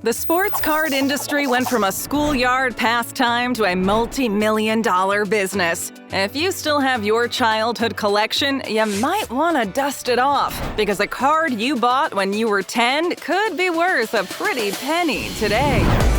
The sports card industry went from a schoolyard pastime to a multi-million-dollar business. If you still have your childhood collection, you might want to dust it off, because a card you bought when you were 10 could be worth a pretty penny today.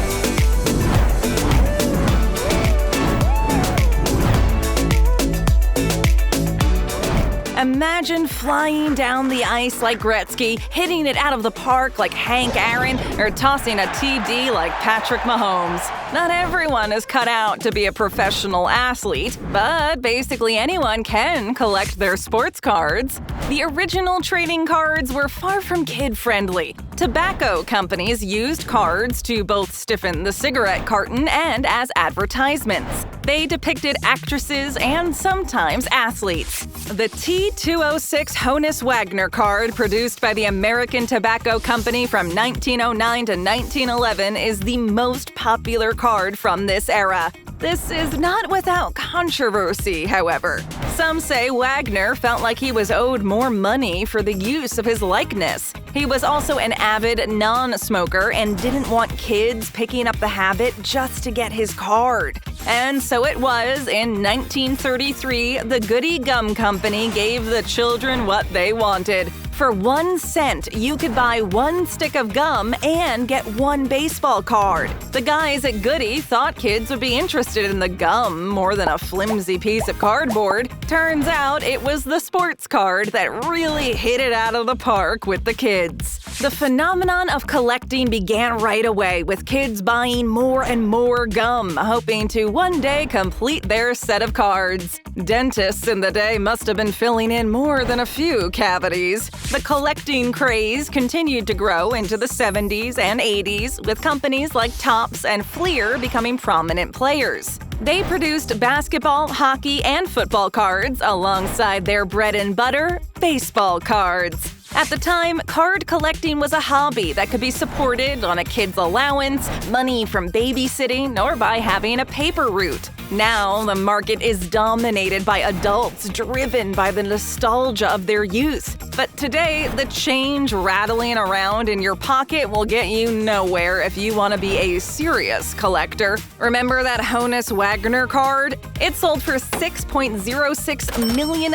Imagine flying down the ice like Gretzky, hitting it out of the park like Hank Aaron, or tossing a TD like Patrick Mahomes. Not everyone is cut out to be a professional athlete, but basically anyone can collect their sports cards. The original trading cards were far from kid-friendly. Tobacco companies used cards to both stiffen the cigarette carton and as advertisements. They depicted actresses and sometimes athletes. The T206 Honus Wagner card, produced by the American Tobacco Company from 1909 to 1911, is the most popular card from this era. This is not without controversy, however. Some say Wagner felt like he was owed more money for the use of his likeness. He was also an avid non-smoker and didn't want kids picking up the habit just to get his card. And so it was, in 1933, the Goody Gum Company gave the children what they wanted. For 1 cent, you could buy 1 stick of gum and get 1 baseball card. The guys at Goody thought kids would be interested in the gum more than a flimsy piece of cardboard. Turns out it was the sports card that really hit it out of the park with the kids. The phenomenon of collecting began right away, with kids buying more and more gum, hoping to one day complete their set of cards. Dentists in the day must have been filling in more than a few cavities. The collecting craze continued to grow into the 70s and 80s, with companies like Topps and Fleer becoming prominent players. They produced basketball, hockey, and football cards alongside their bread and butter, baseball cards. At the time, card collecting was a hobby that could be supported on a kid's allowance, money from babysitting, or by having a paper route. Now, the market is dominated by adults driven by the nostalgia of their youth. But today, the change rattling around in your pocket will get you nowhere if you want to be a serious collector. Remember that Honus Wagner card? It sold for $6.06 million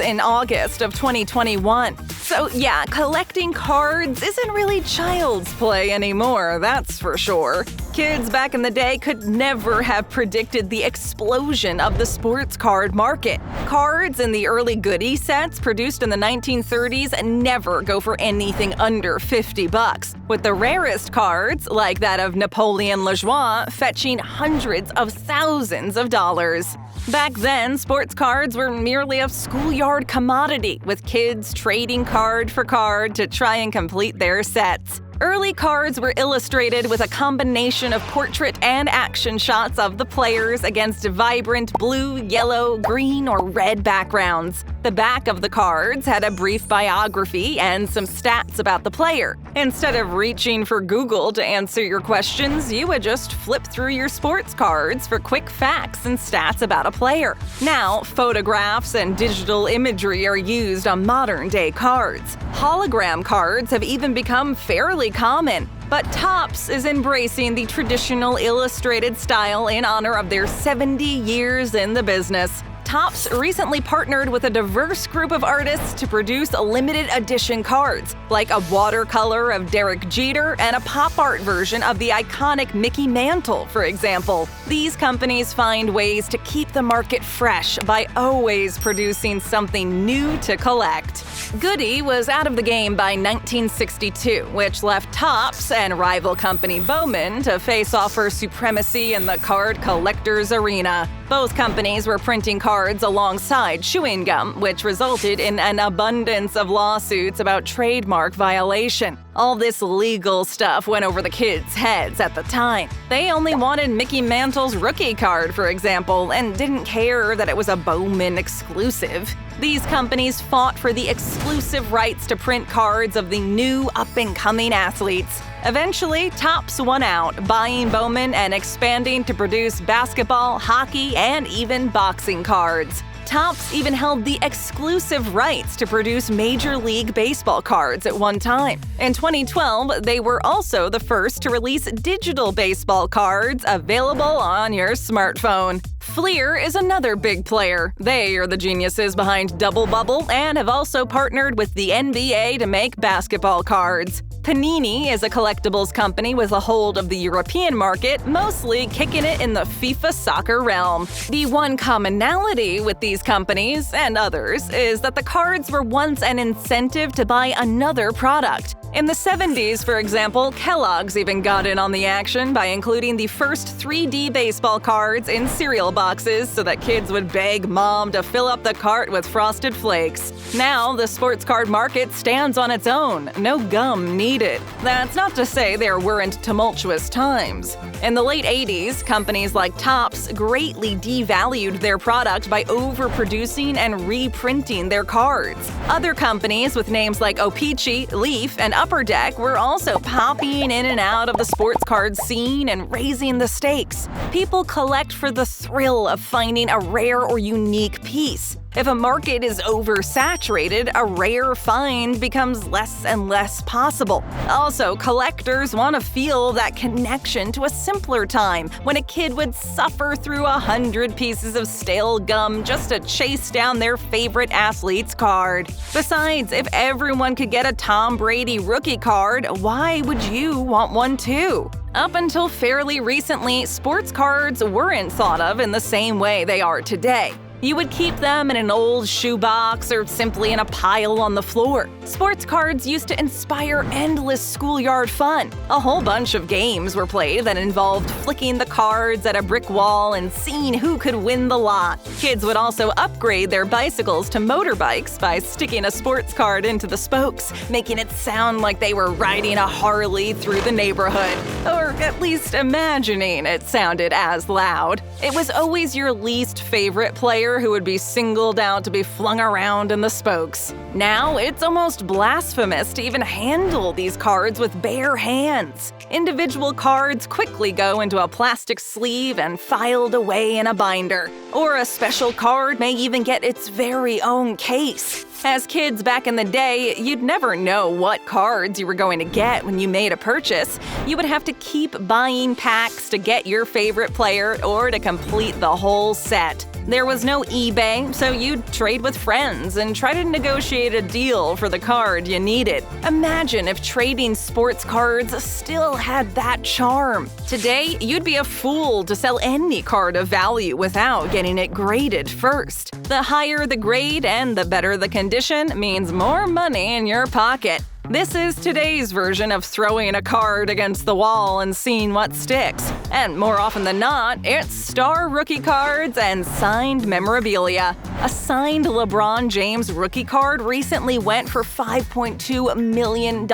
in August of 2021. So yeah, collecting cards isn't really child's play anymore, that's for sure. Kids back in the day could never have predicted the explosion of the sports card market. Cards in the early Goody sets produced in the 1930s never go for anything under $50, with the rarest cards, like that of Napoleon Lajoie, fetching hundreds of thousands of dollars. Back then, sports cards were merely a schoolyard commodity, with kids trading card for card to try and complete their sets. Early cards were illustrated with a combination of portrait and action shots of the players against vibrant blue, yellow, green, or red backgrounds. The back of the cards had a brief biography and some stats about the player. Instead of reaching for Google to answer your questions, you would just flip through your sports cards for quick facts and stats about a player. Now, photographs and digital imagery are used on modern-day cards. Hologram cards have even become fairly common. But Topps is embracing the traditional illustrated style in honor of their 70 years in the business. Topps recently partnered with a diverse group of artists to produce limited edition cards, like a watercolor of Derek Jeter and a pop art version of the iconic Mickey Mantle, for example. These companies find ways to keep the market fresh by always producing something new to collect. Goody was out of the game by 1962, which left Topps and rival company Bowman to face off for supremacy in the card collector's arena. Both companies were printing cards alongside chewing gum, which resulted in an abundance of lawsuits about trademark violation. All this legal stuff went over the kids' heads at the time. They only wanted Mickey Mantle's rookie card, for example, and didn't care that it was a Bowman exclusive. These companies fought for the exclusive rights to print cards of the new up-and-coming athletes. Eventually, Topps won out, buying Bowman and expanding to produce basketball, hockey, and even boxing cards. Topps even held the exclusive rights to produce Major League Baseball cards at one time. In 2012, they were also the first to release digital baseball cards available on your smartphone. Fleer is another big player. They are the geniuses behind Double Bubble and have also partnered with the NBA to make basketball cards. Panini is a collectibles company with a hold of the European market, mostly kicking it in the FIFA soccer realm. The one commonality with these companies and others is that the cards were once an incentive to buy another product. In the 70s, for example, Kellogg's even got in on the action by including the first 3D baseball cards in cereal boxes so that kids would beg mom to fill up the cart with Frosted Flakes. Now, the sports card market stands on its own. No gum needed. That's not to say there weren't tumultuous times. In the late 80s, companies like Topps greatly devalued their product by overproducing and reprinting their cards. Other companies with names like O-Pee-Chee, Leaf, and Upper Deck were also popping in and out of the sports card scene and raising the stakes. People collect for the thrill of finding a rare or unique piece. If a market is oversaturated, a rare find becomes less and less possible. Also, collectors want to feel that connection to a simpler time when a kid would suffer through 100 pieces of stale gum just to chase down their favorite athlete's card. Besides, if everyone could get a Tom Brady rookie card, why would you want one too? Up until fairly recently, sports cards weren't thought of in the same way they are today. You would keep them in an old shoebox or simply in a pile on the floor. Sports cards used to inspire endless schoolyard fun. A whole bunch of games were played that involved flicking the cards at a brick wall and seeing who could win the lot. Kids would also upgrade their bicycles to motorbikes by sticking a sports card into the spokes, making it sound like they were riding a Harley through the neighborhood. Or at least imagining it sounded as loud. It was always your least favorite player who would be singled out to be flung around in the spokes. Now, it's almost blasphemous to even handle these cards with bare hands. Individual cards quickly go into a plastic sleeve and filed away in a binder. Or a special card may even get its very own case. As kids back in the day, you'd never know what cards you were going to get when you made a purchase. You would have to keep buying packs to get your favorite player or to complete the whole set. There was no eBay, so you'd trade with friends and try to negotiate a deal for the card you needed. Imagine if trading sports cards still had that charm. Today, you'd be a fool to sell any card of value without getting it graded first. The higher the grade and the better the condition means more money in your pocket. This is today's version of throwing a card against the wall and seeing what sticks. And more often than not, it's star rookie cards and signed memorabilia. A signed LeBron James rookie card recently went for $5.2 million.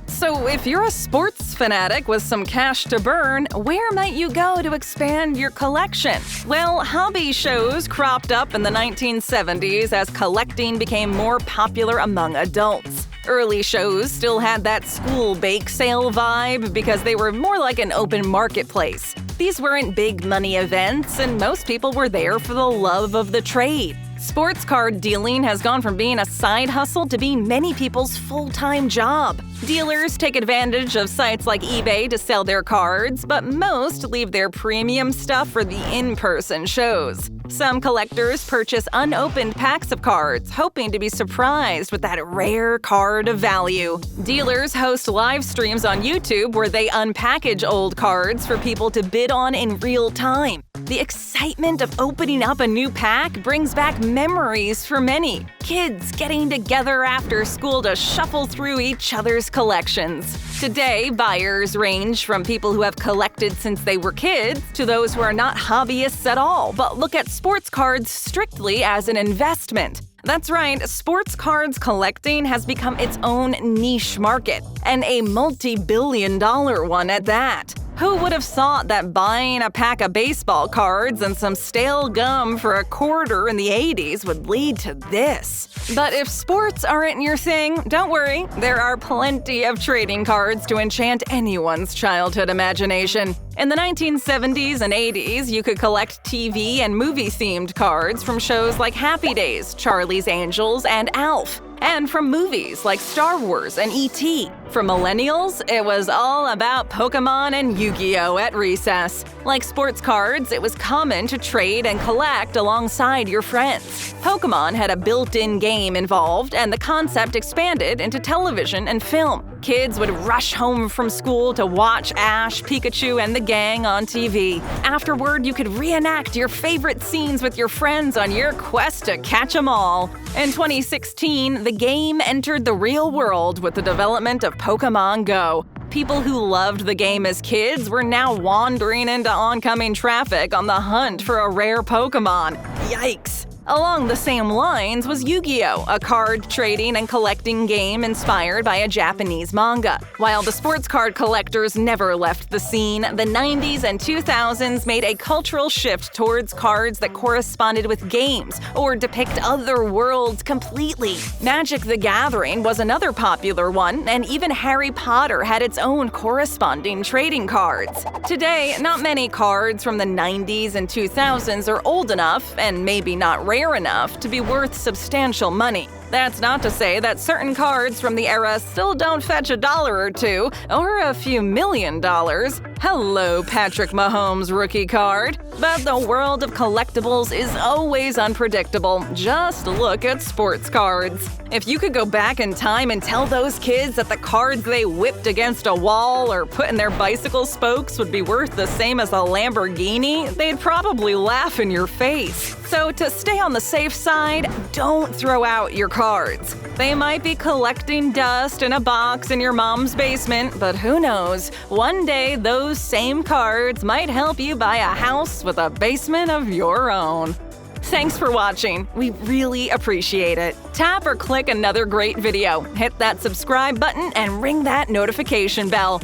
So if you're a sports fanatic with some cash to burn, where might you go to expand your collection? Well, hobby shows cropped up in the 1970s as collecting became more popular among adults. Early shows still had that school bake sale vibe because they were more like an open marketplace. These weren't big money events, and most people were there for the love of the trade. Sports card dealing has gone from being a side hustle to being many people's full-time job. Dealers take advantage of sites like eBay to sell their cards, but most leave their premium stuff for the in-person shows. Some collectors purchase unopened packs of cards, hoping to be surprised with that rare card of value. Dealers host live streams on YouTube where they unpackage old cards for people to bid on in real time. The excitement of opening up a new pack brings back memories for many. Kids getting together after school to shuffle through each other's collections. Today, buyers range from people who have collected since they were kids to those who are not hobbyists at all, but look at sports cards strictly as an investment. That's right, sports cards collecting has become its own niche market, and a multi-billion-dollar one at that. Who would have thought that buying a pack of baseball cards and some stale gum for a quarter in the 80s would lead to this? But if sports aren't your thing, don't worry. There are plenty of trading cards to enchant anyone's childhood imagination. In the 1970s and 80s, you could collect TV and movie-themed cards from shows like Happy Days, Charlie's Angels, and Alf. And from movies like Star Wars and E.T. For millennials, it was all about Pokémon and Yu-Gi-Oh! At recess. Like sports cards, it was common to trade and collect alongside your friends. Pokémon had a built-in game involved, and the concept expanded into television and film. Kids would rush home from school to watch Ash, Pikachu, and the gang on TV. Afterward, you could reenact your favorite scenes with your friends on your quest to catch 'em all. In 2016, the game entered the real world with the development of Pokémon Go. People who loved the game as kids were now wandering into oncoming traffic on the hunt for a rare Pokémon. Yikes! Along the same lines was Yu-Gi-Oh!, a card trading and collecting game inspired by a Japanese manga. While the sports card collectors never left the scene, the 90s and 2000s made a cultural shift towards cards that corresponded with games or depict other worlds completely. Magic the Gathering was another popular one, and even Harry Potter had its own corresponding trading cards. Today, not many cards from the 90s and 2000s are old enough, and maybe not rare enough, to be worth substantial money. That's not to say that certain cards from the era still don't fetch $1 or $2, or a few $million. Hello, Patrick Mahomes rookie card. But the world of collectibles is always unpredictable. Just look at sports cards. If you could go back in time and tell those kids that the cards they whipped against a wall or put in their bicycle spokes would be worth the same as a Lamborghini, they'd probably laugh in your face. So to stay on the safe side, don't throw out your cards. They might be collecting dust in a box in your mom's basement, but who knows? One day those same cards might help you buy a house with a basement of your own. Thanks for watching. We really appreciate it. Tap or click another great video, hit that subscribe button, and ring that notification bell.